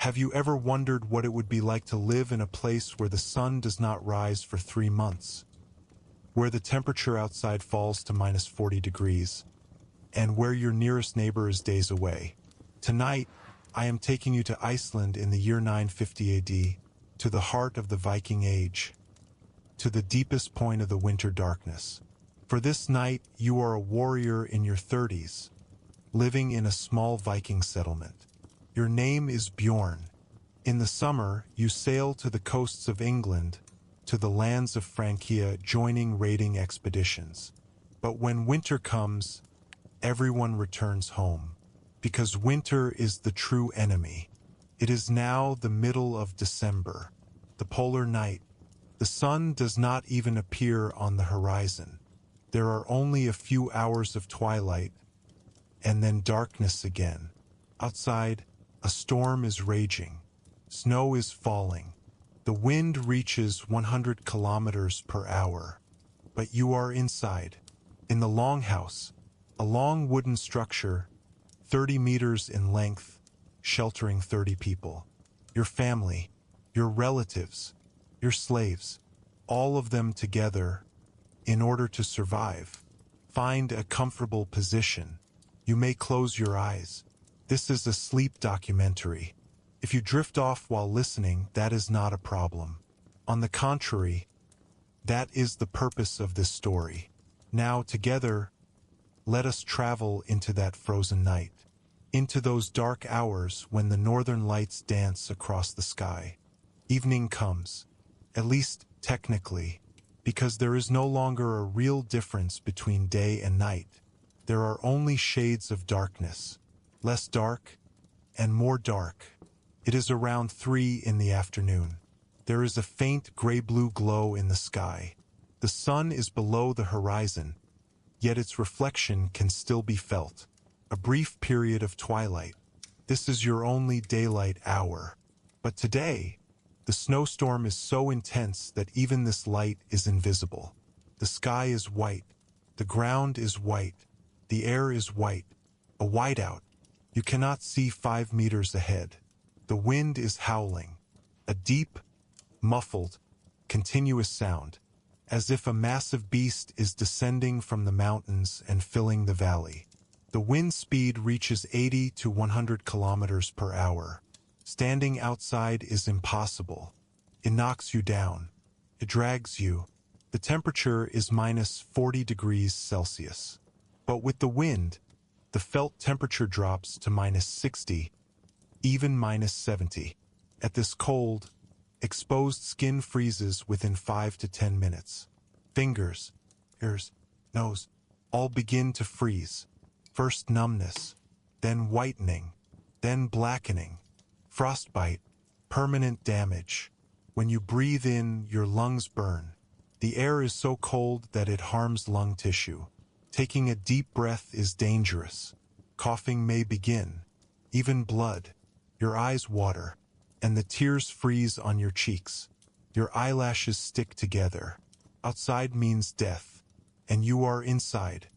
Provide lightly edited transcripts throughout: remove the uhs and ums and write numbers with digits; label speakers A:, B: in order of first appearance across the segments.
A: Have you ever wondered what it would be like to live in a place where the sun does not rise for 3 months, where the temperature outside falls to minus 40 degrees, and where your nearest neighbor is days away? Tonight, I am taking you to Iceland in the year 950 AD, to the heart of the Viking Age, to the deepest point of the winter darkness. For this night, you are a warrior in your 30s, living in a small Viking settlement. Your name is Bjorn. In the summer, you sail to the coasts of England, to the lands of Francia, joining raiding expeditions. But when winter comes, everyone returns home, because winter is the true enemy. It is now the middle of December, the polar night. The sun does not even appear on the horizon. There are only a few hours of twilight, and then darkness again. Outside, a storm is raging. Snow is falling. The wind reaches 100 kilometers per hour. But you are inside, in the Longhouse, a long wooden structure, 30 meters in length, sheltering 30 people. Your family, your relatives, your slaves, all of them together, in order to survive. Find a comfortable position. You may close your eyes. This is a sleep documentary. If you drift off while listening, that is not a problem. On the contrary, that is the purpose of this story. Now, together, let us travel into that frozen night, into those dark hours when the northern lights dance across the sky. Evening comes, at least technically, because there is no longer a real difference between day and night. There are only shades of darkness, less dark and more dark. It is around 3 in the afternoon. There is a faint gray-blue glow in the sky. The sun is below the horizon, yet its reflection can still be felt. A brief period of twilight. This is your only daylight hour. But today, the snowstorm is so intense that even this light is invisible. The sky is white. The ground is white. The air is white. A whiteout. You cannot see 5 meters ahead. The wind is howling. A deep, muffled, continuous sound, as if a massive beast is descending from the mountains and filling the valley. The wind speed reaches 80 to 100 kilometers per hour. Standing outside is impossible. It knocks you down. It drags you. The temperature is minus 40 degrees Celsius. But with the wind, the felt temperature drops to minus 60, even minus 70. At this cold, exposed skin freezes within 5 to 10 minutes. Fingers, ears, nose, all begin to freeze. First numbness, then whitening, then blackening. Frostbite, permanent damage. When you breathe in, your lungs burn. The air is so cold that it harms lung tissue. Taking a deep breath is dangerous. Coughing may begin. Even blood. Your eyes water, and the tears freeze on your cheeks. Your eyelashes stick together. Outside means death, and you are inside.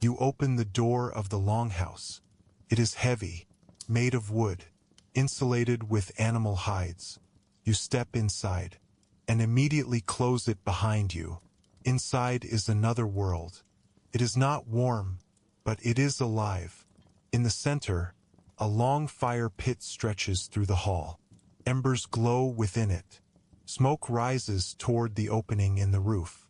A: You open the door of the Longhouse. It is heavy, made of wood, insulated with animal hides. You step inside, and immediately close it behind you. Inside is another world. It is not warm, but it is alive. In the center, a long fire pit stretches through the hall. Embers glow within it. Smoke rises toward the opening in the roof.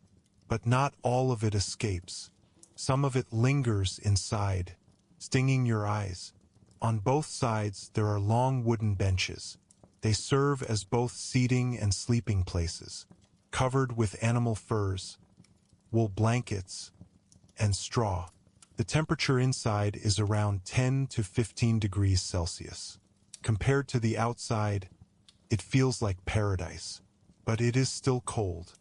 A: But not all of it escapes. Some of it lingers inside, stinging your eyes. On both sides there are long wooden benches. They serve as both seating and sleeping places, covered with animal furs, wool blankets, and straw. The temperature inside is around 10 to 15 degrees Celsius. Compared to the outside, it feels like paradise, but it is still cold.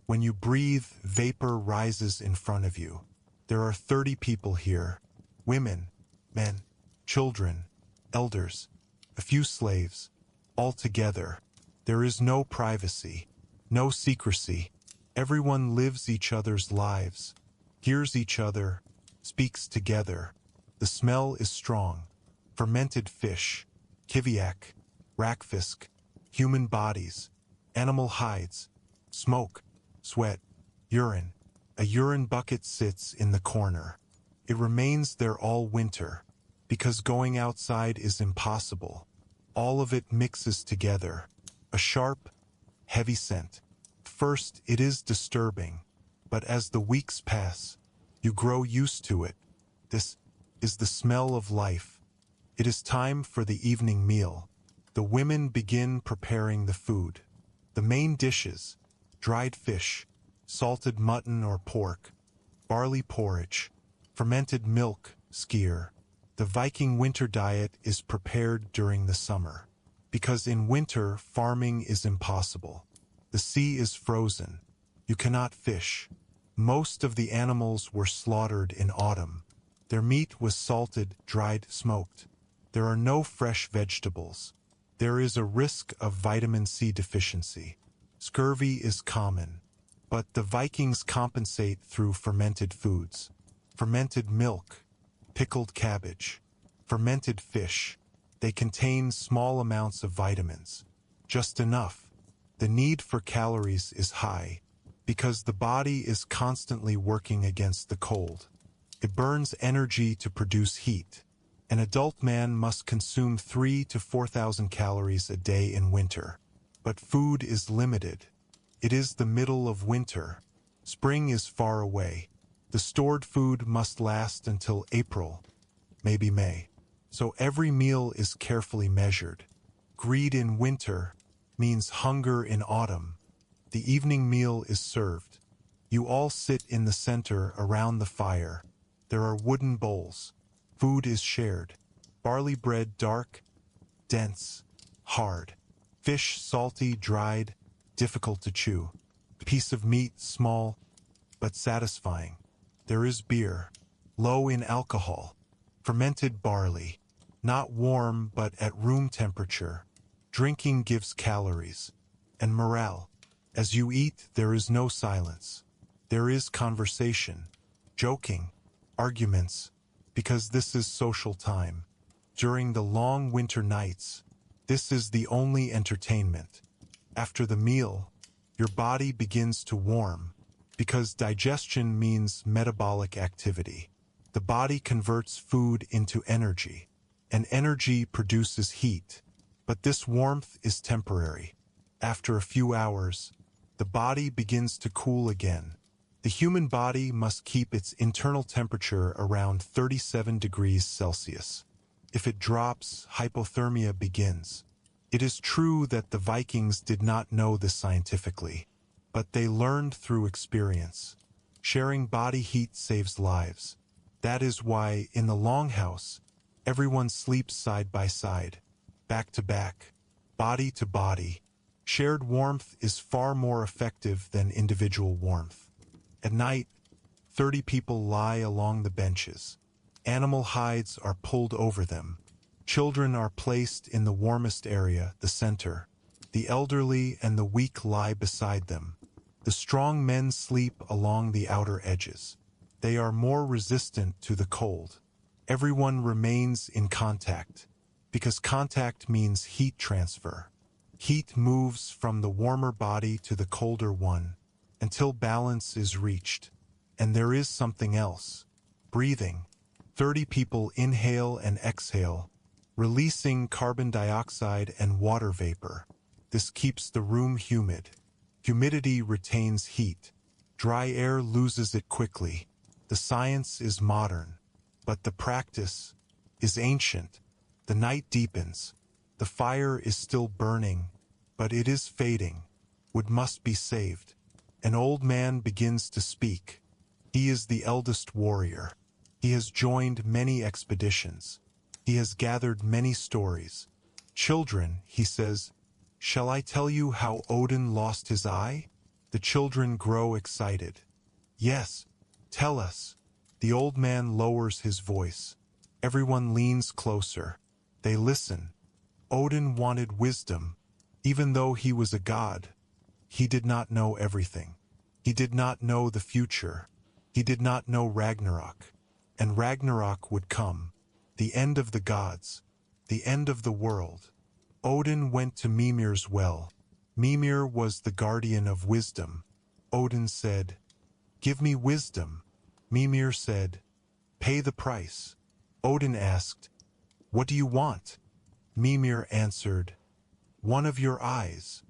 A: When you breathe, vapor rises in front of you. There are 30 people here, women, men, children, elders, a few slaves. All together, there is no privacy, no secrecy. Everyone lives each other's lives, hears each other, speaks together. The smell is strong. Fermented fish, kiviak, rackfisk, human bodies, animal hides, smoke, sweat, urine. A urine bucket sits in the corner. It remains there all winter, because going outside is impossible. All of it mixes together, a sharp, heavy scent. First, it is disturbing, but as the weeks pass, you grow used to it. This is the smell of life. It is time for the evening meal. The women begin preparing the food. The main dishes: dried fish, salted mutton or pork, barley porridge, fermented milk, skyr. The Viking winter diet is prepared during the summer, because in winter farming is impossible. The sea is frozen. You cannot fish. Most of the animals were slaughtered in autumn. Their meat was salted, dried, smoked. There are no fresh vegetables. There is a risk of vitamin C deficiency. Scurvy is common, but the Vikings compensate through fermented foods. Fermented milk, pickled cabbage, fermented fish. They contain small amounts of vitamins, just enough. The need for calories is high, because the body is constantly working against the cold. It burns energy to produce heat. An adult man must consume 3,000 to 4,000 calories a day in winter. But food is limited. It is the middle of winter. Spring is far away. The stored food must last until April, maybe May. So every meal is carefully measured. Greed in winter means hunger in autumn. The evening meal is served. You all sit in the center around the fire. There are wooden bowls. Food is shared. Barley bread dark, dense, hard. Fish salty, dried, difficult to chew. Piece of meat small, but satisfying. There is beer, low in alcohol. Fermented barley, not warm but at room temperature. Drinking gives calories. And morale. As you eat, there is no silence. There is conversation, joking, arguments, because this is social time. During the long winter nights, this is the only entertainment. After the meal, your body begins to warm, because digestion means metabolic activity. The body converts food into energy, and energy produces heat. But this warmth is temporary. After a few hours, the body begins to cool again. The human body must keep its internal temperature around 37 degrees Celsius. If it drops, hypothermia begins. It is true that the Vikings did not know this scientifically, but they learned through experience. Sharing body heat saves lives. That is why, in the Longhouse, everyone sleeps side by side, back to back, body to body. Shared warmth is far more effective than individual warmth. At night, 30 people lie along the benches. Animal hides are pulled over them. Children are placed in the warmest area, the center. The elderly and the weak lie beside them. The strong men sleep along the outer edges. They are more resistant to the cold. Everyone remains in contact, because contact means heat transfer. Heat moves from the warmer body to the colder one, until balance is reached. And there is something else. Breathing. 30 people inhale and exhale, releasing carbon dioxide and water vapor. This keeps the room humid. Humidity retains heat. Dry air loses it quickly. The science is modern, but the practice is ancient. The night deepens. The fire is still burning, but it is fading. Wood must be saved. An old man begins to speak. He is the eldest warrior. He has joined many expeditions. He has gathered many stories. Children, he says, shall I tell you how Odin lost his eye? The children grow excited. Yes, tell us. The old man lowers his voice. Everyone leans closer. They listen. Odin wanted wisdom. Even though he was a god, he did not know everything. He did not know the future. He did not know Ragnarok. And Ragnarok would come. The end of the gods. The end of the world. Odin went to Mimir's well. Mimir was the guardian of wisdom. Odin said, "Give me wisdom." Mimir said, "Pay the price." Odin asked, "What do you want?" Mimir answered, "One of your eyes."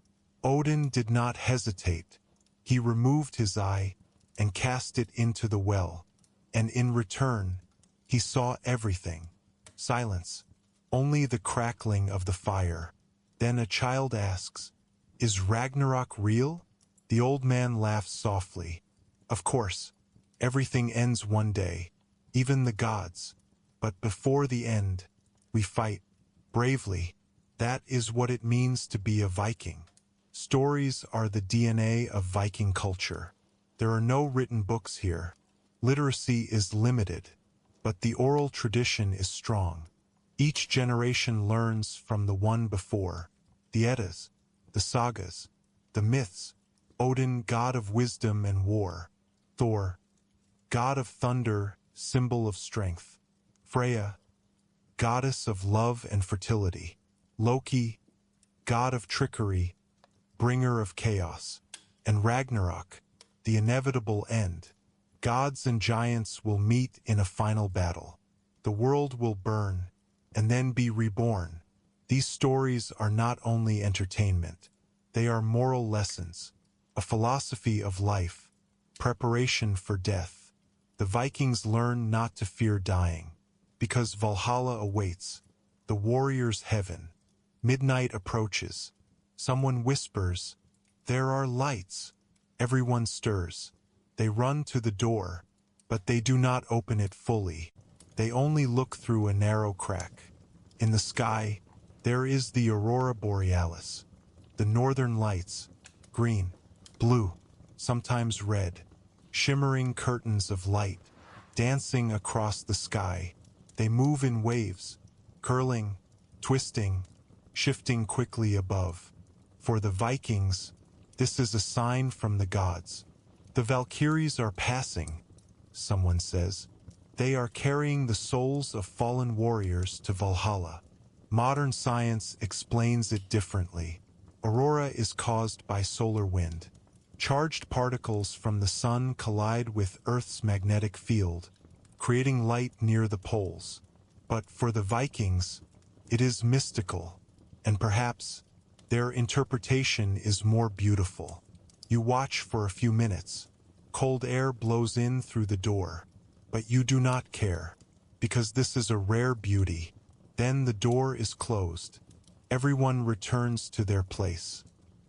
A: Odin did not hesitate. He removed his eye and cast it into the well, and in return, he saw everything. Silence, only the crackling of the fire. Then a child asks, "Is Ragnarok real?" The old man laughs softly. "Of course, everything ends one day, even the gods. But before the end, we fight bravely. That is what it means to be a Viking." Stories are the DNA of Viking culture. There are no written books here. Literacy is limited, but the oral tradition is strong. Each generation learns from the one before. The Eddas, the sagas, the myths. Odin, god of wisdom and war. Thor, god of thunder, symbol of strength. Freya, goddess of love and fertility. Loki, god of trickery, bringer of chaos. And Ragnarok, the inevitable end. Gods and giants will meet in a final battle. The world will burn, and then be reborn. These stories are not only entertainment, they are moral lessons, a philosophy of life, preparation for death. The Vikings learn not to fear dying, because Valhalla awaits, the warrior's heaven. Midnight approaches. Someone whispers, "There are lights." Everyone stirs. They run to the door, but they do not open it fully. They only look through a narrow crack. In the sky, there is the aurora borealis, the northern lights, green, blue, sometimes red, shimmering curtains of light, dancing across the sky. They move in waves, curling, twisting, shifting quickly above. For the Vikings, this is a sign from the gods. The Valkyries are passing, someone says. They are carrying the souls of fallen warriors to Valhalla. Modern science explains it differently. Aurora is caused by solar wind. Charged particles from the sun collide with Earth's magnetic field, creating light near the poles. But for the Vikings, it is mystical, and perhaps their interpretation is more beautiful. You watch for a few minutes. Cold air blows in through the door, but you do not care, because this is a rare beauty. Then the door is closed. Everyone returns to their place.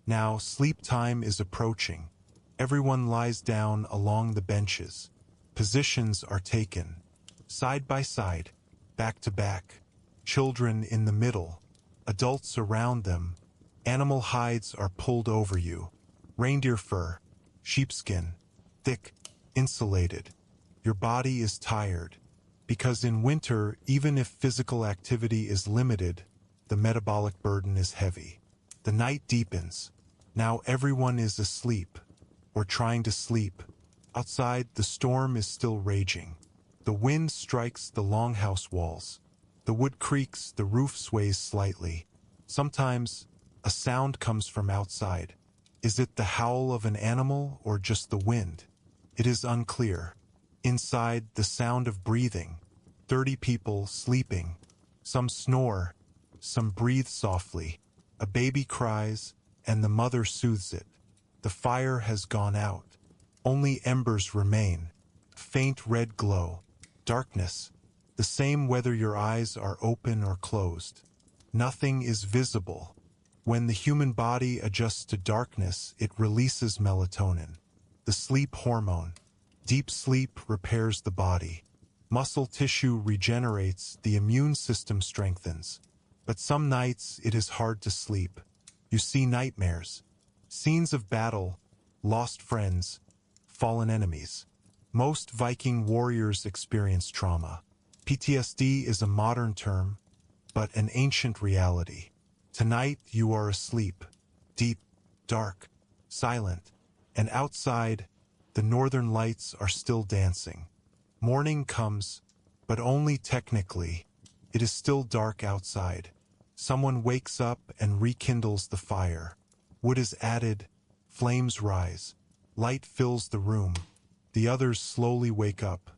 A: Now sleep time is approaching. Everyone lies down along the benches. Positions are taken, side by side, back to back. Children in the middle, adults around them. Animal hides are pulled over you. Reindeer fur, sheepskin, thick, insulated. Your body is tired, because in winter, even if physical activity is limited, the metabolic burden is heavy. The night deepens. Now everyone is asleep, or trying to sleep. Outside, the storm is still raging. The wind strikes the longhouse walls. The wood creaks, the roof sways slightly. Sometimes, a sound comes from outside. Is it the howl of an animal or just the wind? It is unclear. Inside, the sound of breathing. 30 people sleeping. Some snore, some breathe softly. A baby cries, and the mother soothes it. The fire has gone out. Only embers remain. Faint red glow. Darkness. The same whether your eyes are open or closed. Nothing is visible. When the human body adjusts to darkness, it releases melatonin, the sleep hormone. Deep sleep repairs the body. Muscle tissue regenerates, the immune system strengthens. But some nights it is hard to sleep. You see nightmares, scenes of battle, lost friends, fallen enemies. Most Viking warriors experience trauma. PTSD is a modern term, but an ancient reality. Tonight you are asleep, deep, dark, silent, and outside, the northern lights are still dancing. Morning comes, but only technically. It is still dark outside. Someone wakes up and rekindles the fire. Wood is added, flames rise, light fills the room. The others slowly wake up.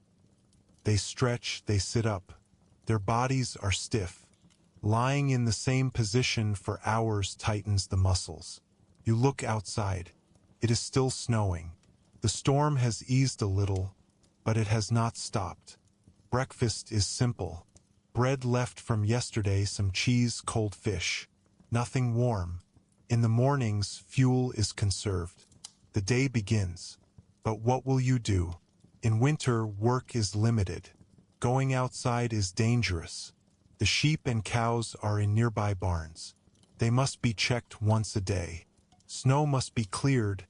A: They stretch, they sit up. Their bodies are stiff. Lying in the same position for hours tightens the muscles. You look outside. It is still snowing. The storm has eased a little, but it has not stopped. Breakfast is simple. Bread left from yesterday, some cheese, cold fish. Nothing warm. In the mornings, fuel is conserved. The day begins. But what will you do? In winter, work is limited. Going outside is dangerous. The sheep and cows are in nearby barns. They must be checked once a day. Snow must be cleared,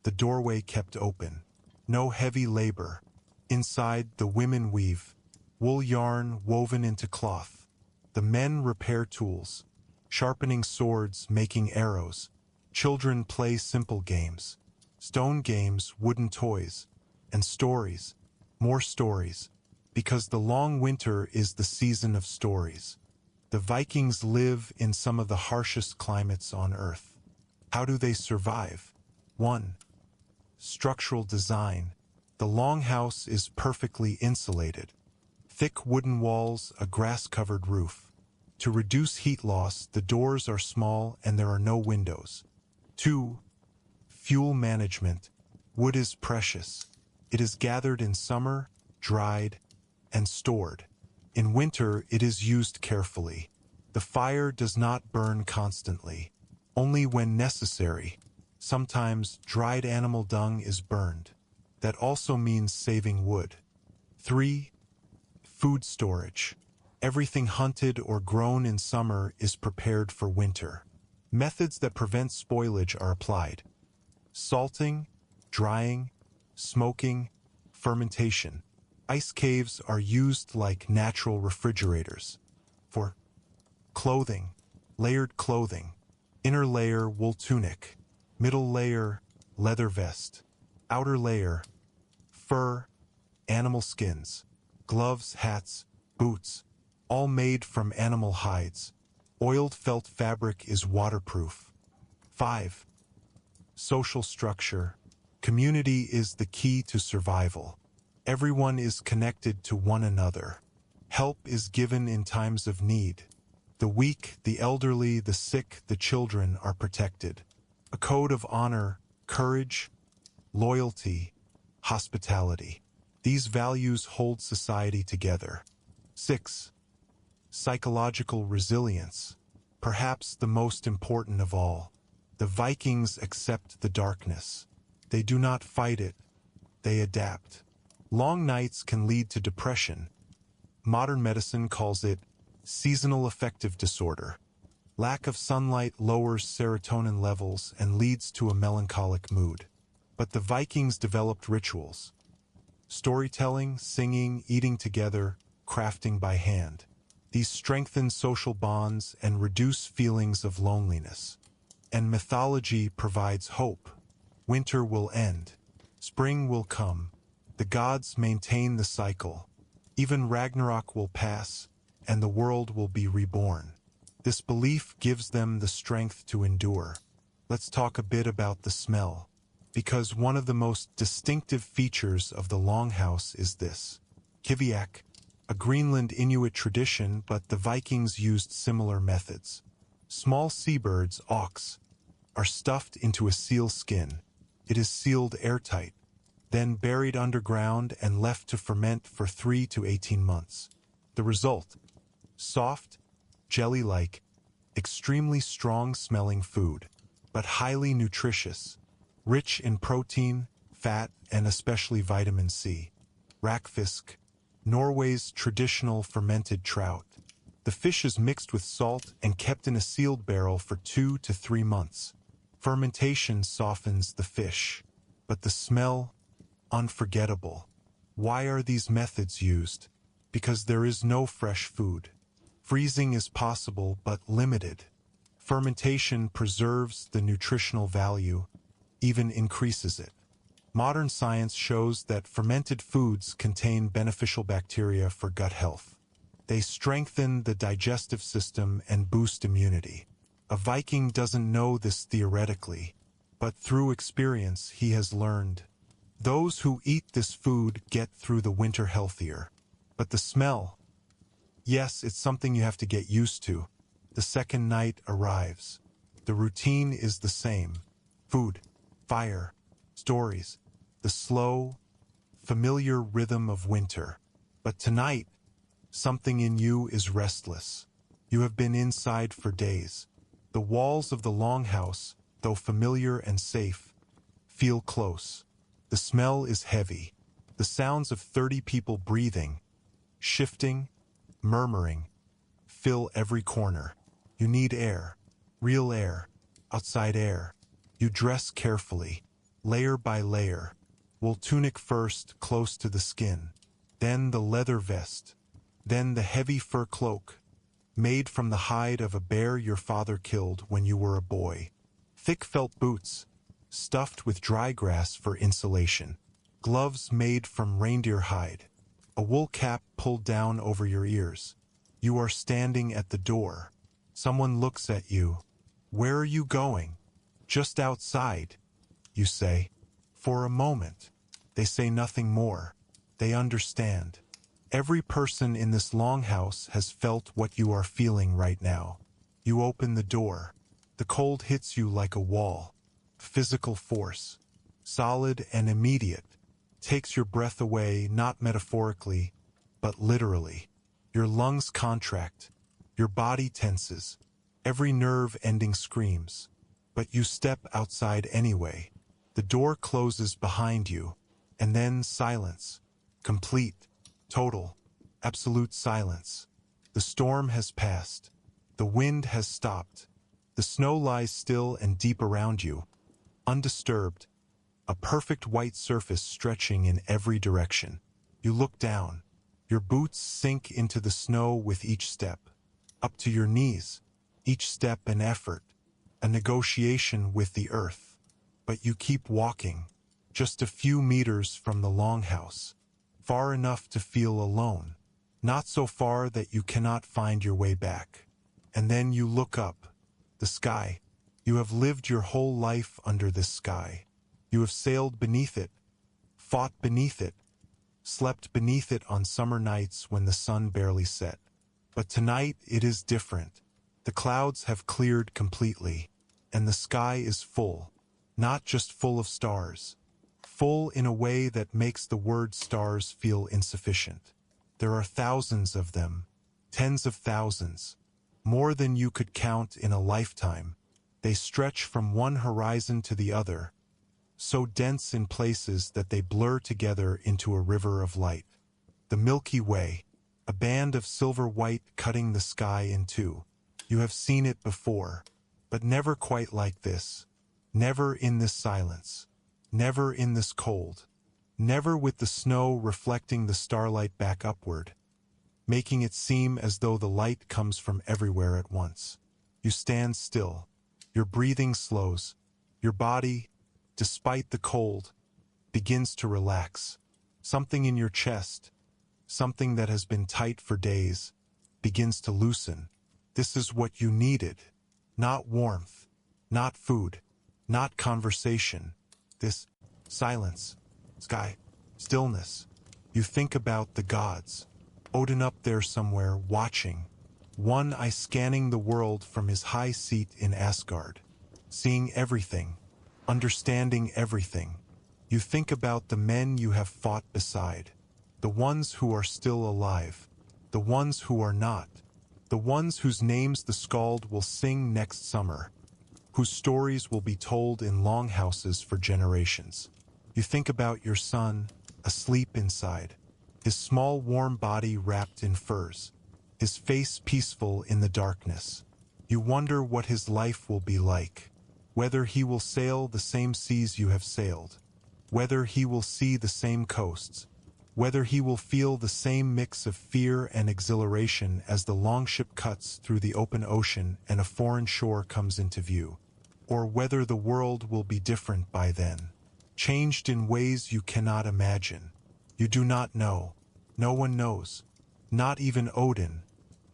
A: the doorway kept open. No heavy labor. Inside, the women weave. Wool yarn woven into cloth. The men repair tools, sharpening swords, making arrows. Children play simple games. Stone games, wooden toys. And stories. More stories. Because the long winter is the season of stories. The Vikings live in some of the harshest climates on Earth. How do they survive? 1. Structural design. The Longhouse is perfectly insulated. Thick wooden walls, a grass-covered roof. To reduce heat loss, the doors are small and there are no windows. 2. Fuel management. Wood is precious. It is gathered in summer, dried, and stored. In winter, it is used carefully. The fire does not burn constantly, only when necessary. Sometimes dried animal dung is burned. That also means saving wood. 3. Food storage. Everything hunted or grown in summer is prepared for winter. Methods that prevent spoilage are applied. Salting, drying, smoking, fermentation. Ice caves are used like natural refrigerators. For clothing, layered clothing. Inner layer, wool tunic. Middle layer, leather vest. Outer layer, fur, animal skins. Gloves, hats, boots, all made from animal hides. Oiled felt fabric is waterproof. 5. Social structure. Community is the key to survival. Everyone is connected to one another. Help is given in times of need. The weak, the elderly, the sick, the children are protected. A code of honor, courage, loyalty, hospitality. These values hold society together. 6. Psychological resilience. Perhaps the most important of all. The Vikings accept the darkness. They do not fight it. They adapt. Long nights can lead to depression. Modern medicine calls it seasonal affective disorder. Lack of sunlight lowers serotonin levels and leads to a melancholic mood. But the Vikings developed rituals. Storytelling, singing, eating together, crafting by hand. These strengthen social bonds and reduce feelings of loneliness. And mythology provides hope. Winter will end. Spring will come. The gods maintain the cycle. Even Ragnarok will pass, and the world will be reborn. This belief gives them the strength to endure. Let's talk a bit about the smell. Because one of the most distinctive features of the Longhouse is this. Kiviak, a Greenland Inuit tradition, but the Vikings used similar methods. Small seabirds, auks, are stuffed into a seal skin. It is sealed airtight, then buried underground and left to ferment for 3 to 18 months. The result? Soft, jelly-like, extremely strong-smelling food, but highly nutritious, rich in protein, fat, and especially vitamin C. Rakfisk, Norway's traditional fermented trout. The fish is mixed with salt and kept in a sealed barrel for 2 to 3 months. Fermentation softens the fish, but the smell, unforgettable. Why are these methods used? Because there is no fresh food. Freezing is possible but limited. Fermentation preserves the nutritional value, even increases it. Modern science shows that fermented foods contain beneficial bacteria for gut health. They strengthen the digestive system and boost immunity. A Viking doesn't know this theoretically, but through experience he has learned. Those who eat this food get through the winter healthier. But the smell, yes, it's something you have to get used to. The second night arrives. The routine is the same. Food, fire, stories, the slow, familiar rhythm of winter. But tonight, something in you is restless. You have been inside for days. The walls of the Longhouse, though familiar and safe, feel close. The smell is heavy. The sounds of 30 people breathing, shifting, murmuring, fill every corner. You need air, real air, outside air. You dress carefully, layer by layer. Wool tunic first, close to the skin. Then the leather vest. Then the heavy fur cloak, made from the hide of a bear your father killed when you were a boy. Thick felt boots, stuffed with dry grass for insulation. Gloves made from reindeer hide. A wool cap pulled down over your ears. You are standing at the door. Someone looks at you. Where are you going? Just outside, you say. For a moment. They say nothing more. They understand. Every person in this longhouse has felt what you are feeling right now. You open the door. The cold hits you like a wall. Physical force. Solid and immediate. Takes your breath away, not metaphorically, but literally. Your lungs contract. Your body tenses. Every nerve ending screams. But you step outside anyway. The door closes behind you. And then silence. Complete. Total. Absolute silence. The storm has passed. The wind has stopped. The snow lies still and deep around you. Undisturbed. A perfect white surface stretching in every direction. You look down. Your boots sink into the snow with each step. Up to your knees. Each step an effort. A negotiation with the earth. But you keep walking. Just a few meters from the longhouse. Far enough to feel alone. Not so far that you cannot find your way back. And then you look up. The sky. You have lived your whole life under this sky. You have sailed beneath it. Fought beneath it. Slept beneath it on summer nights when the sun barely set. But tonight it is different. The clouds have cleared completely. And the sky is full. Not just full of stars. Full in a way that makes the word stars feel insufficient. There are thousands of them, tens of thousands, more than you could count in a lifetime. They stretch from one horizon to the other, so dense in places that they blur together into a river of light. The Milky Way, a band of silver white cutting the sky in two. You have seen it before, but never quite like this. Never in this silence. Never in this cold. Never with the snow reflecting the starlight back upward, making it seem as though the light comes from everywhere at once. You stand still. Your breathing slows. Your body, despite the cold, begins to relax. Something in your chest, something that has been tight for days, begins to loosen. This is what you needed. Not warmth, not food, not conversation. This silence, sky, stillness. You think about the gods. Odin up there somewhere, watching. One eye scanning the world from his high seat in Asgard. Seeing everything. Understanding everything. You think about the men you have fought beside. The ones who are still alive. The ones who are not. The ones whose names the skald will sing next summer. Whose stories will be told in longhouses for generations. You think about your son, asleep inside, his small warm body wrapped in furs, his face peaceful in the darkness. You wonder what his life will be like, whether he will sail the same seas you have sailed, whether he will see the same coasts, whether he will feel the same mix of fear and exhilaration as the longship cuts through the open ocean and a foreign shore comes into view. Or whether the world will be different by then, changed in ways you cannot imagine. You do not know. No one knows. not even Odin,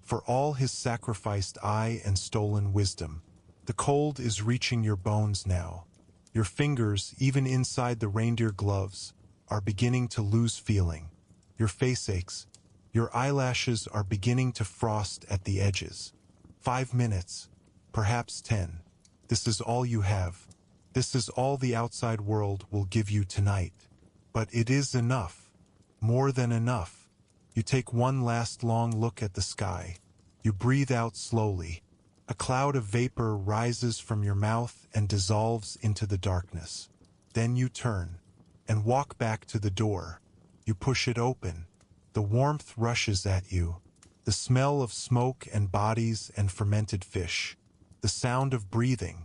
A: for all his sacrificed eye and stolen wisdom. The cold is reaching your bones now. Your fingers, even inside the reindeer gloves, are beginning to lose feeling. Your face aches. Your eyelashes are beginning to frost at the edges. 5 minutes, perhaps 10. This is all you have. This is all the outside world will give you tonight. But it is enough. More than enough. You take one last long look at the sky. You breathe out slowly. A cloud of vapor rises from your mouth and dissolves into the darkness. Then you turn and walk back to the door. You push it open. The warmth rushes at you. The smell of smoke and bodies and fermented fish. The sound of breathing.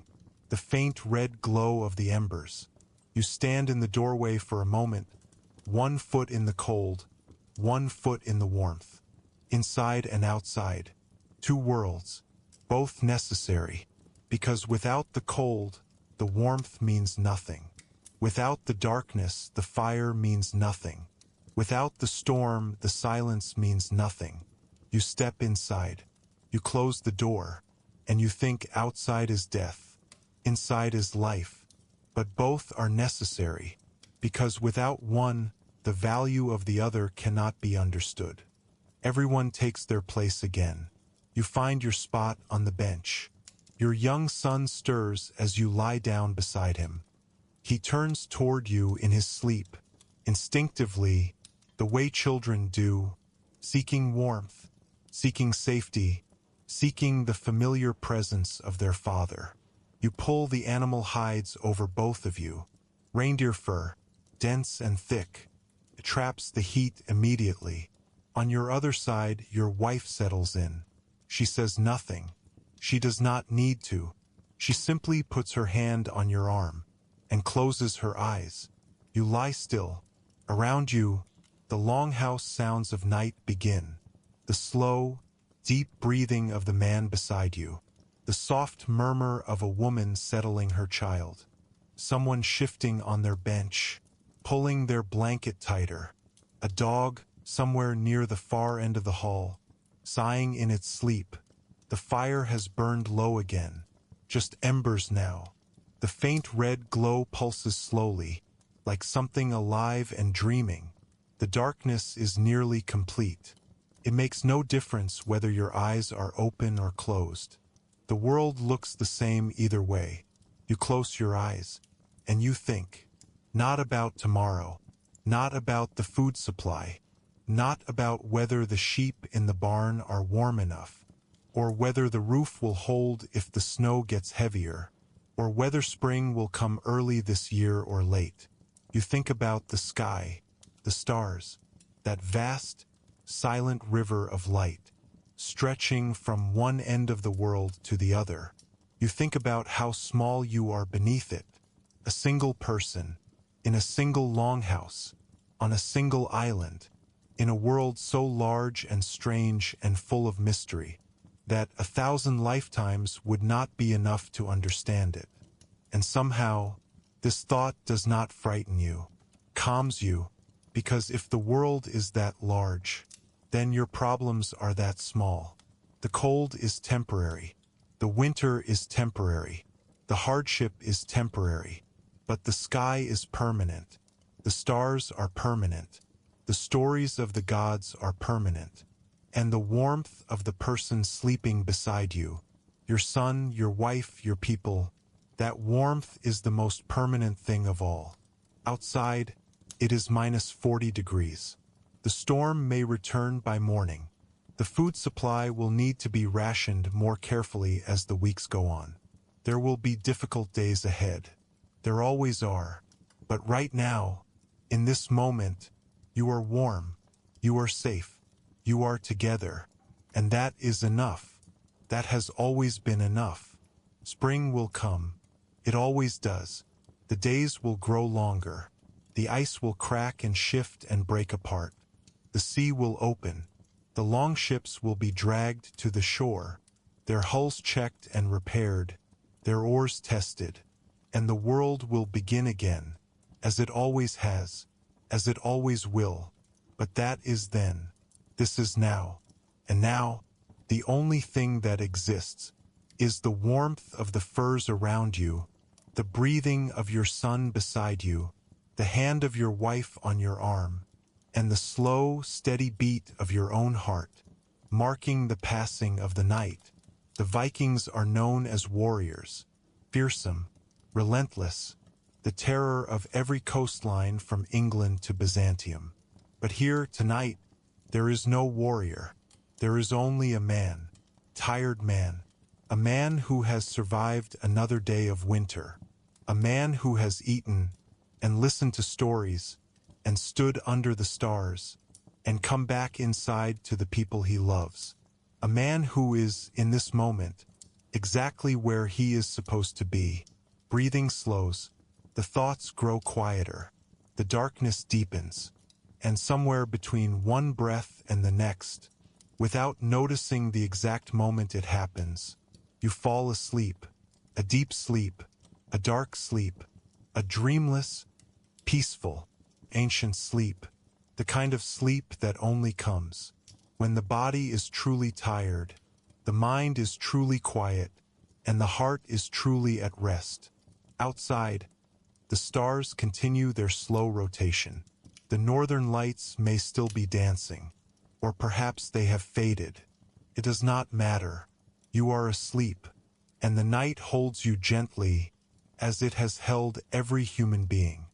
A: The faint red glow of the embers. You stand in the doorway for a moment, 1 foot in the cold, 1 foot in the warmth. Inside and outside. 2 worlds, both necessary, because without the cold, the warmth means nothing. Without the darkness, the fire means nothing. Without the storm, the silence means nothing. You step inside. You close the door, and you think outside is death, inside is life. But both are necessary, because without one, the value of the other cannot be understood. Everyone takes their place again. You find your spot on the bench. Your young son stirs as you lie down beside him. He turns toward you in his sleep, instinctively, the way children do, seeking warmth, seeking safety, seeking the familiar presence of their father. You pull the animal hides over both of you. Reindeer fur, dense and thick. It traps the heat immediately. On your other side, your wife settles in. She says nothing. She does not need to. She simply puts her hand on your arm and closes her eyes. You lie still. Around you, the Longhouse sounds of night begin. The slow, deep breathing of the man beside you. The soft murmur of a woman settling her child. Someone shifting on their bench, pulling their blanket tighter. A dog, somewhere near the far end of the hall, sighing in its sleep. The fire has burned low again, just embers now. The faint red glow pulses slowly, like something alive and dreaming. The darkness is nearly complete. It makes no difference whether your eyes are open or closed. The world looks the same either way. You close your eyes, and you think. Not about tomorrow, not about the food supply, not about whether the sheep in the barn are warm enough, or whether the roof will hold if the snow gets heavier, or whether spring will come early this year or late. You think about the sky, the stars, that vast, silent river of light, stretching from one end of the world to the other. You think about how small you are beneath it, a single person, in a single longhouse, on a single island, in a world so large and strange and full of mystery, that 1,000 lifetimes would not be enough to understand it. And somehow, this thought does not frighten you, calms you, because if the world is that large, then your problems are that small. The cold is temporary. The winter is temporary. The hardship is temporary. But the sky is permanent. The stars are permanent. The stories of the gods are permanent. And the warmth of the person sleeping beside you, your son, your wife, your people, that warmth is the most permanent thing of all. Outside, it is -40 degrees. The storm may return by morning. The food supply will need to be rationed more carefully as the weeks go on. There will be difficult days ahead. There always are. But right now, in this moment, you are warm. You are safe. You are together. And that is enough. That has always been enough. Spring will come. It always does. The days will grow longer. The ice will crack and shift and break apart. The sea will open. The longships will be dragged to the shore, their hulls checked and repaired, their oars tested, and the world will begin again, as it always has, as it always will. But that is then. This is now. And now, the only thing that exists is the warmth of the furs around you, the breathing of your son beside you, the hand of your wife on your arm, and the slow, steady beat of your own heart, marking the passing of the night. The Vikings are known as warriors, fearsome, relentless, the terror of every coastline from England to Byzantium. But here, tonight, there is no warrior. There is only a man, tired man, a man who has survived another day of winter, a man who has eaten and listened to stories and stood under the stars and come back inside to the people he loves. A man who is, in this moment, exactly where he is supposed to be. Breathing slows, the thoughts grow quieter, the darkness deepens, and somewhere between one breath and the next, without noticing the exact moment it happens, you fall asleep, a deep sleep, a dark sleep, a dreamless, peaceful, ancient sleep, the kind of sleep that only comes when the body is truly tired, the mind is truly quiet, and the heart is truly at rest. Outside, the stars continue their slow rotation. The northern lights may still be dancing, or perhaps they have faded. It does not matter. You are asleep, and the night holds you gently as it has held every human being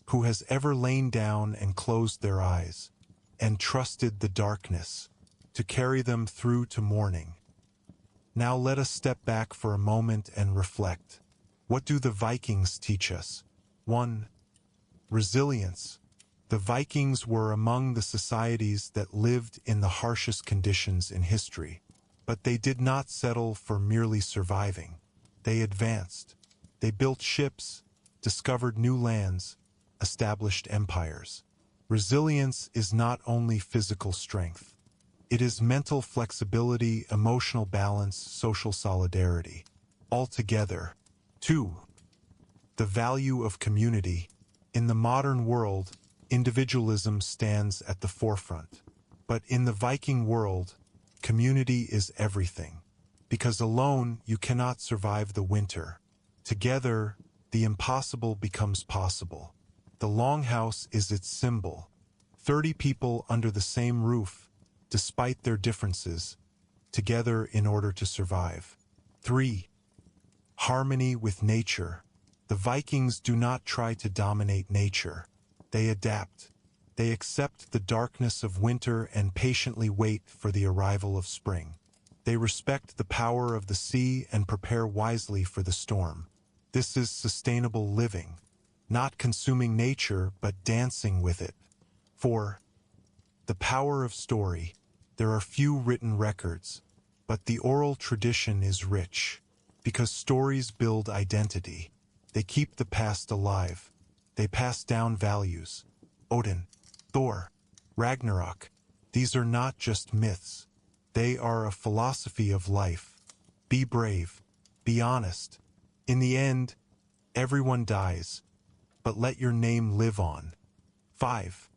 A: who has ever lain down and closed their eyes and trusted the darkness to carry them through to morning. Now let us step back for a moment and reflect. What do the Vikings teach us? 1. Resilience. The Vikings were among the societies that lived in the harshest conditions in history, but they did not settle for merely surviving. They advanced. They built ships, discovered new lands, established empires. Resilience is not only physical strength. It is mental flexibility, emotional balance, social solidarity. All together. 2. The value of community. In the modern world, individualism stands at the forefront. But in the Viking world, community is everything. Because alone, you cannot survive the winter. Together, the impossible becomes possible. The Longhouse is its symbol. 30 people under the same roof, despite their differences, together in order to survive. 3. Harmony with nature. The Vikings do not try to dominate nature. They adapt. They accept the darkness of winter and patiently wait for the arrival of spring. They respect the power of the sea and prepare wisely for the storm. This is sustainable living, not consuming nature but dancing with it. 4. The power of story. There are few written records, but the oral tradition is rich, because stories build identity. They keep the past alive. They pass down values. Odin, Thor, Ragnarok. These are not just myths. They are a philosophy of life. Be brave. Be honest. In the end, everyone dies, but let your name live on. 5.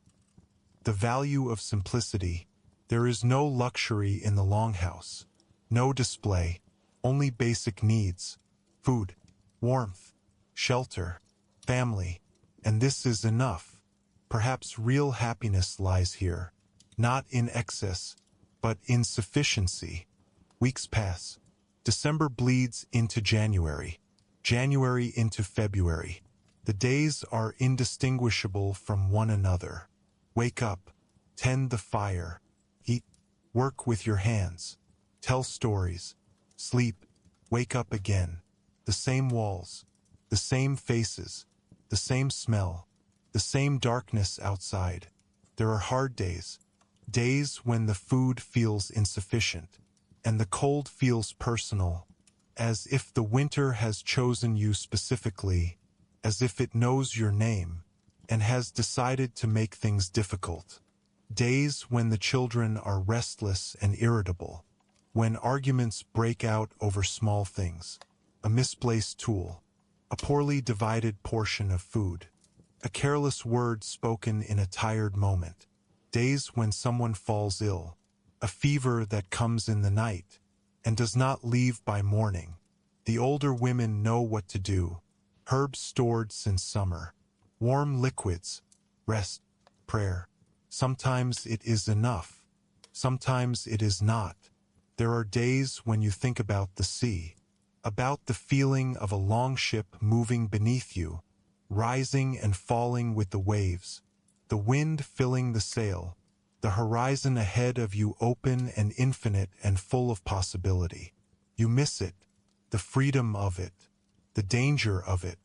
A: The value of simplicity. There is no luxury in the Longhouse. No display. Only basic needs. Food, warmth, shelter, family. And this is enough. Perhaps real happiness lies here. Not in excess, but in sufficiency. Weeks pass. December bleeds into January. January into February. The days are indistinguishable from one another. Wake up. Tend the fire. Eat. Work with your hands. Tell stories. Sleep. Wake up again. The same walls. The same faces. The same smell. The same darkness outside. There are hard days. Days when the food feels insufficient, and the cold feels personal, as if the winter has chosen you specifically, as if it knows your name, and has decided to make things difficult. Days when the children are restless and irritable, when arguments break out over small things, a misplaced tool, a poorly divided portion of food, a careless word spoken in a tired moment. days when someone falls ill, a fever that comes in the night, and does not leave by morning. The older women know what to do. Herbs stored since summer, warm liquids, rest, prayer. Sometimes it is enough. Sometimes it is not. There are days when you think about the sea, about the feeling of a long ship moving beneath you, rising and falling with the waves, the wind filling the sail, the horizon ahead of you open and infinite and full of possibility. You miss it, the freedom of it, the danger of it,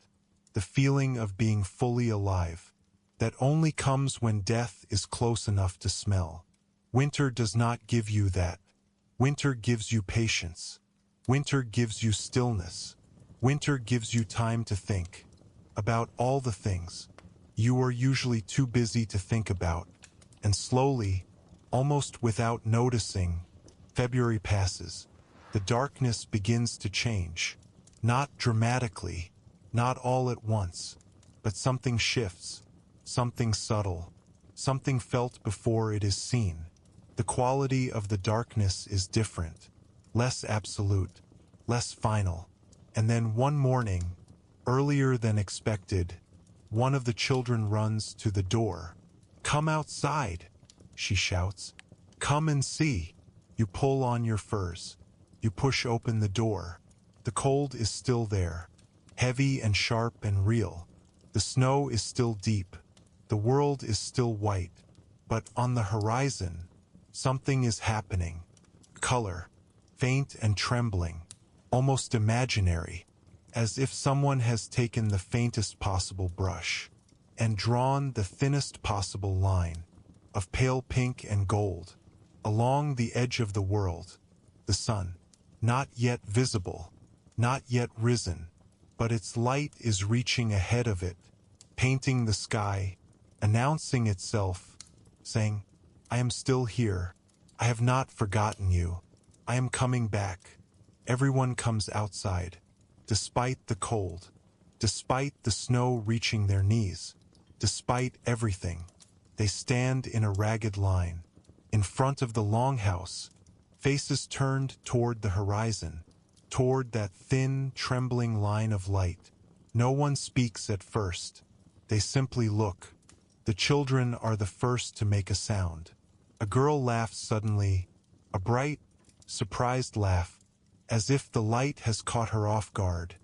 A: the feeling of being fully alive, that only comes when death is close enough to smell. Winter does not give you that. Winter gives you patience. Winter gives you stillness. Winter gives you time to think about all the things you are usually too busy to think about. And slowly, almost without noticing, February passes. The darkness begins to change. Not dramatically, not all at once, but something shifts, something subtle, something felt before it is seen. The quality of the darkness is different, less absolute, less final. And then one morning, earlier than expected, one of the children runs to the door. "Come outside," she shouts. "Come and see." You pull on your furs. You push open the door. The cold is still there, heavy and sharp and real. The snow is still deep. The world is still white. But on the horizon, something is happening. Color, faint and trembling, almost imaginary, as if someone has taken the faintest possible brush and drawn the thinnest possible line of pale pink and gold along the edge of the world. The sun, not yet visible, not yet risen, but its light is reaching ahead of it, painting the sky, announcing itself, saying, "I am still here. I have not forgotten you. I am coming back." Everyone comes outside, despite the cold, despite the snow reaching their knees, despite everything. They stand in a ragged line, in front of the Longhouse, faces turned toward the horizon, toward that thin, trembling line of light. No one speaks at first. They simply look. The children are the first to make a sound. A girl laughs suddenly, a bright, surprised laugh, as if the light has caught her off guard,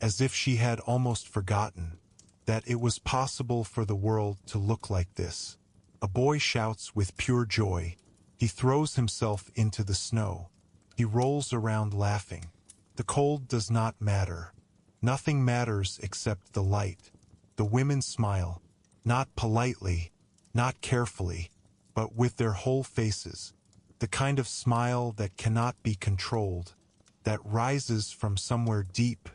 A: as if she had almost forgotten that it was possible for the world to look like this. A boy shouts with pure joy. He throws himself into the snow. He rolls around laughing. The cold does not matter. Nothing matters except the light. The women smile, not politely, not carefully, but with their whole faces. The kind of smile that cannot be controlled, that rises from somewhere deep,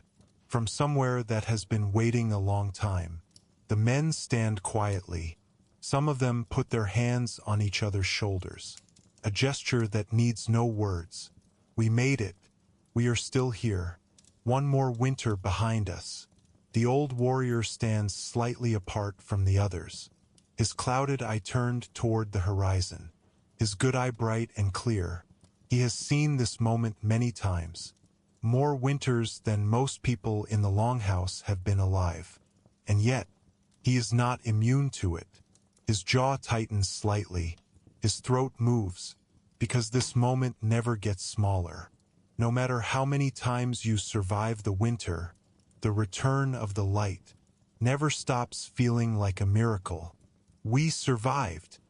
A: from somewhere that has been waiting a long time. The men stand quietly. Some of them put their hands on each other's shoulders. A gesture that needs no words. We made it. We are still here. One more winter behind us. The old warrior stands slightly apart from the others. His clouded eye turned toward the horizon. His good eye bright and clear. He has seen this moment many times. More winters than most people in the Longhouse have been alive. And yet, he is not immune to it. His jaw tightens slightly. His throat moves, because this moment never gets smaller. No matter how many times you survive the winter, the return of the light never stops feeling like a miracle. We survived,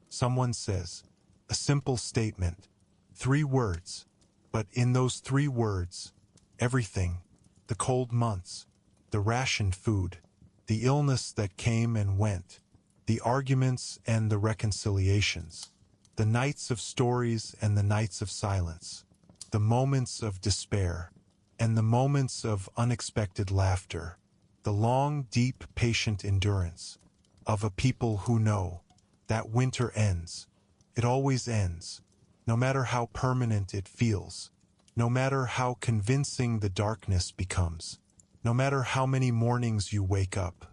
A: someone says. A simple statement. 3 words. But in those 3 words, everything. The cold months, the rationed food, the illness that came and went, the arguments and the reconciliations, the nights of stories and the nights of silence, the moments of despair, and the moments of unexpected laughter, the long, deep, patient endurance of a people who know that winter ends. It always ends, no matter how permanent it feels, no matter how convincing the darkness becomes, no matter how many mornings you wake up,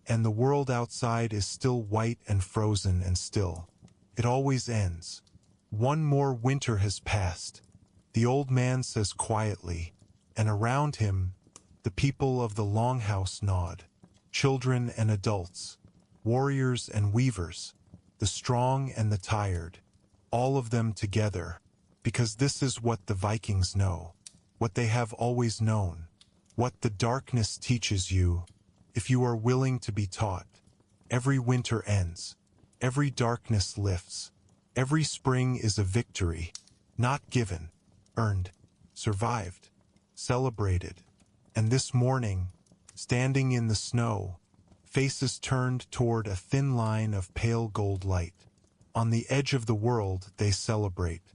A: and the world outside is still white and frozen and still. It always ends. One more winter has passed, the old man says quietly, and around him, the people of the Longhouse nod. Children and adults, warriors and weavers, the strong and the tired, all of them together, because this is what the Vikings know, what they have always known, what the darkness teaches you, if you are willing to be taught. Every winter ends, every darkness lifts, every spring is a victory, not given, earned, survived, celebrated. And this morning, standing in the snow, faces turned toward a thin line of pale gold light. On the edge of the world they celebrate.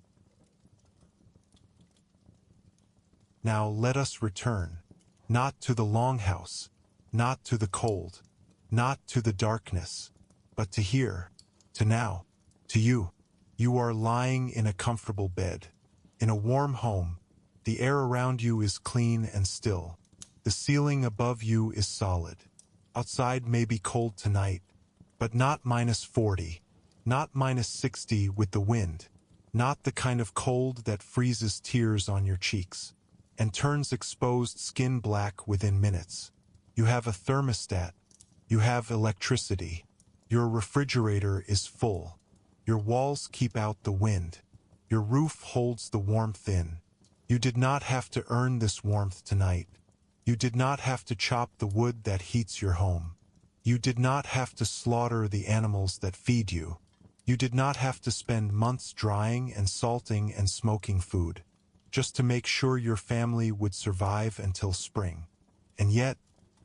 A: Now let us return, not to the Longhouse, not to the cold, not to the darkness, but to here, to now, to you. You are lying in a comfortable bed, in a warm home. The air around you is clean and still. The ceiling above you is solid. Outside may be cold tonight, but not -40, not -60 with the wind, not the kind of cold that freezes tears on your cheeks and turns exposed skin black within minutes. You have a thermostat. You have electricity. Your refrigerator is full. Your walls keep out the wind. Your roof holds the warmth in. You did not have to earn this warmth tonight. You did not have to chop the wood that heats your home. You did not have to slaughter the animals that feed you. You did not have to spend months drying and salting and smoking food, just to make sure your family would survive until spring. And yet,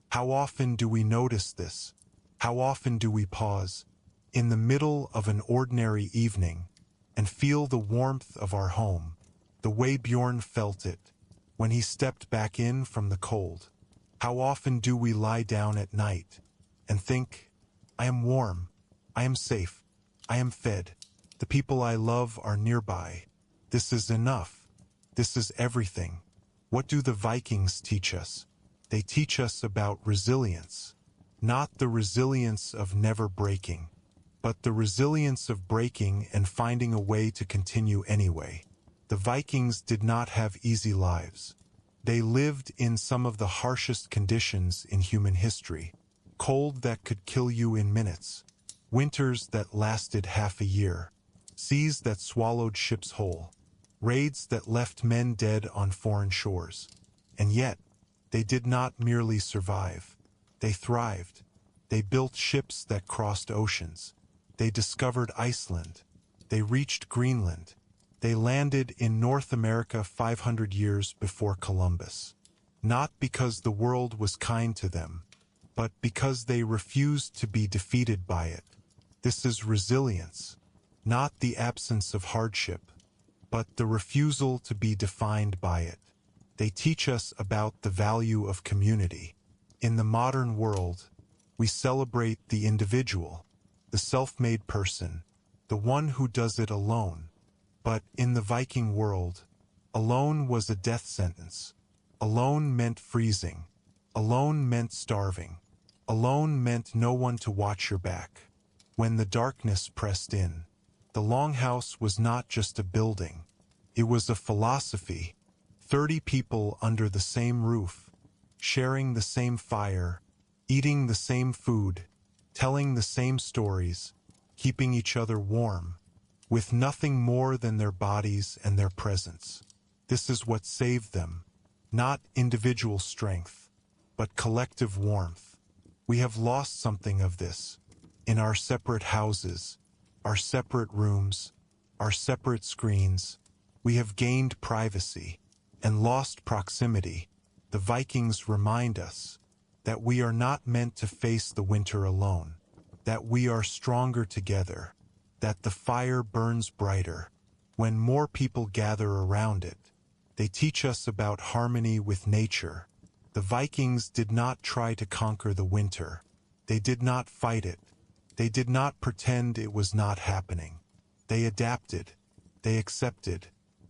A: how often do we notice this? How often do we pause, in the middle of an ordinary evening, and feel the warmth of our home, the way Bjorn felt it, when he stepped back in from the cold? How often do we lie down at night and think, I am warm, I am safe, I am fed, the people I love are nearby. This is enough. This is everything. What do the Vikings teach us? They teach us about resilience, not the resilience of never breaking, but the resilience of breaking and finding a way to continue anyway. The Vikings did not have easy lives. They lived in some of the harshest conditions in human history. Cold that could kill you in minutes. Winters that lasted half a year. Seas that swallowed ships whole. Raids that left men dead on foreign shores. And yet, they did not merely survive. They thrived. They built ships that crossed oceans. They discovered Iceland. They reached Greenland. They landed in North America 500 years before Columbus. Not because the world was kind to them, but because they refused to be defeated by it. This is resilience, not the absence of hardship, but the refusal to be defined by it. They teach us about the value of community. In the modern world, we celebrate the individual, the self-made person, the one who does it alone. But in the Viking world, alone was a death sentence. Alone meant freezing. Alone meant starving. Alone meant no one to watch your back. When the darkness pressed in, the Longhouse was not just a building. It was a philosophy. 30 people under the same roof, sharing the same fire, eating the same food, telling the same stories, keeping each other warm, with nothing more than their bodies and their presence. This is what saved them, not individual strength, but collective warmth. We have lost something of this. In our separate houses, our separate rooms, our separate screens, we have gained privacy and lost proximity. The Vikings remind us that we are not meant to face the winter alone, that we are stronger together, that the fire burns brighter when more people gather around it. They teach us about harmony with nature. The Vikings did not try to conquer the winter. They did not fight it. They did not pretend it was not happening. They adapted. They accepted.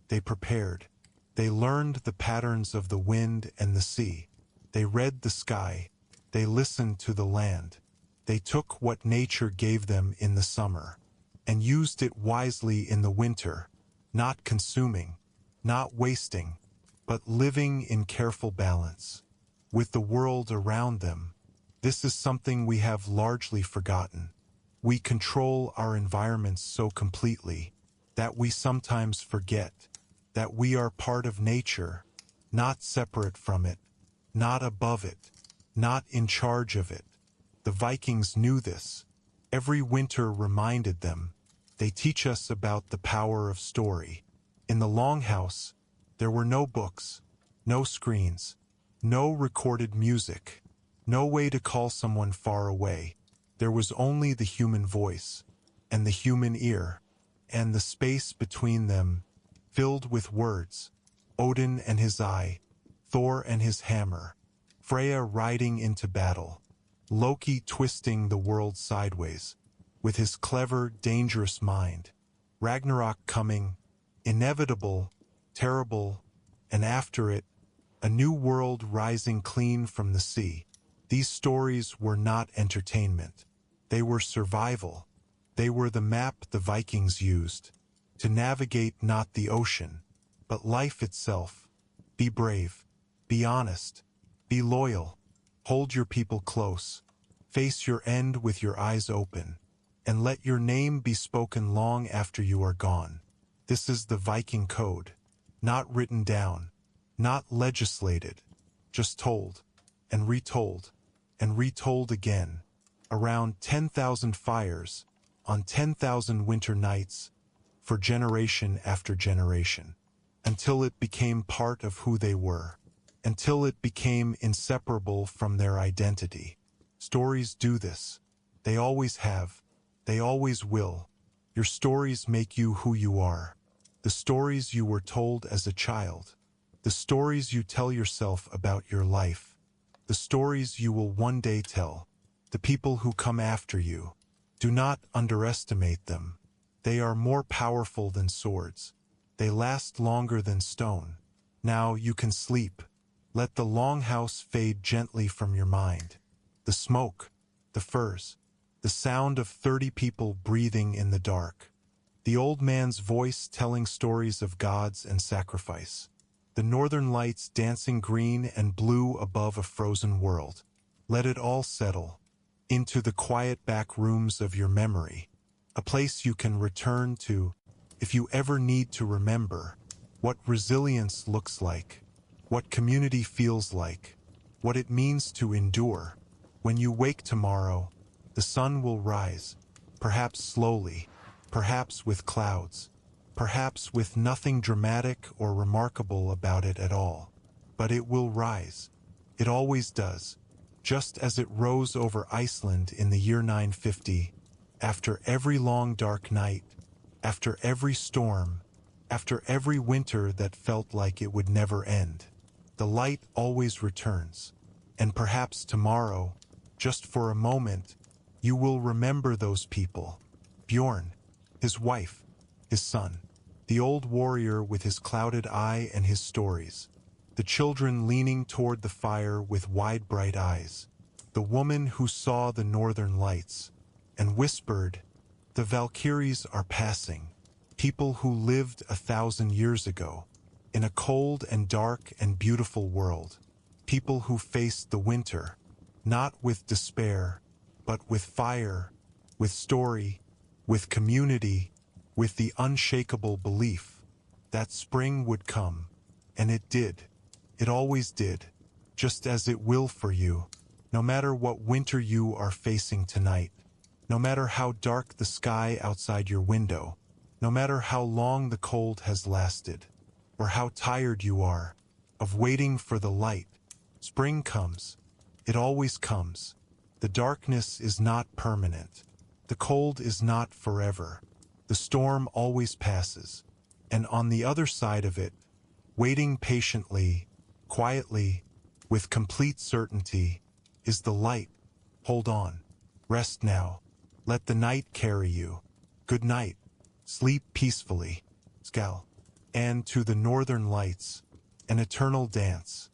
A: They prepared. They learned the patterns of the wind and the sea. They read the sky. They listened to the land. They took what nature gave them in the summer. and used it wisely in the winter, not consuming, not wasting, but living in careful balance with the world around them. This is something we have largely forgotten. We control our environments so completely that we sometimes forget that we are part of nature, not separate from it, not above it, not in charge of it. The Vikings knew this. Every winter reminded them. They teach us about the power of story. In the Longhouse, there were no books, no screens, no recorded music, no way to call someone far away. There was only the human voice, and the human ear, and the space between them, filled with words. Odin and his eye, Thor and his hammer, Freya riding into battle, Loki twisting the world sideways, with his clever, dangerous mind, Ragnarok coming, inevitable, terrible, and after it, a new world rising clean from the sea. These stories were not entertainment. They were survival. They were the map the Vikings used to navigate not the ocean, but life itself. Be brave. Be honest. Be loyal. Hold your people close. Face your end with your eyes open, and let your name be spoken long after you are gone. This is the Viking code, not written down, not legislated, just told, and retold again, around 10,000 fires, on 10,000 winter nights, for generation after generation, until it became part of who they were, until it became inseparable from their identity. Stories do this. They always have. They always will. Your stories make you who you are. The stories you were told as a child. The stories you tell yourself about your life. The stories you will one day tell. The people who come after you. Do not underestimate them. They are more powerful than swords. They last longer than stone. Now you can sleep. Let the Longhouse fade gently from your mind. The smoke, the furs, the sound of 30 people breathing in the dark. The old man's voice telling stories of gods and sacrifice. The northern lights dancing green and blue above a frozen world. Let it all settle into the quiet back rooms of your memory, a place you can return to if you ever need to remember what resilience looks like, what community feels like, what it means to endure. When you wake tomorrow, the sun will rise, perhaps slowly, perhaps with clouds, perhaps with nothing dramatic or remarkable about it at all. But it will rise. It always does, just as it rose over Iceland in the year 950, after every long dark night, after every storm, after every winter that felt like it would never end. The light always returns, and perhaps tomorrow, just for a moment, you will remember those people. Bjorn, his wife, his son, the old warrior with his clouded eye and his stories, the children leaning toward the fire with wide bright eyes, the woman who saw the northern lights and whispered, "The Valkyries are passing," people who lived 1,000 years ago, in a cold and dark and beautiful world, people who faced the winter, not with despair, but with fire, with story, with community, with the unshakable belief that spring would come. And it did. It always did, just as it will for you, no matter what winter you are facing tonight, no matter how dark the sky outside your window, no matter how long the cold has lasted, or how tired you are of waiting for the light. Spring comes. It always comes. The darkness is not permanent. The cold is not forever. The storm always passes. And on the other side of it, waiting patiently, quietly, with complete certainty, is the light. Hold on. Rest now. Let the night carry you. Good night. Sleep peacefully. Skal. And to the northern lights, an eternal dance.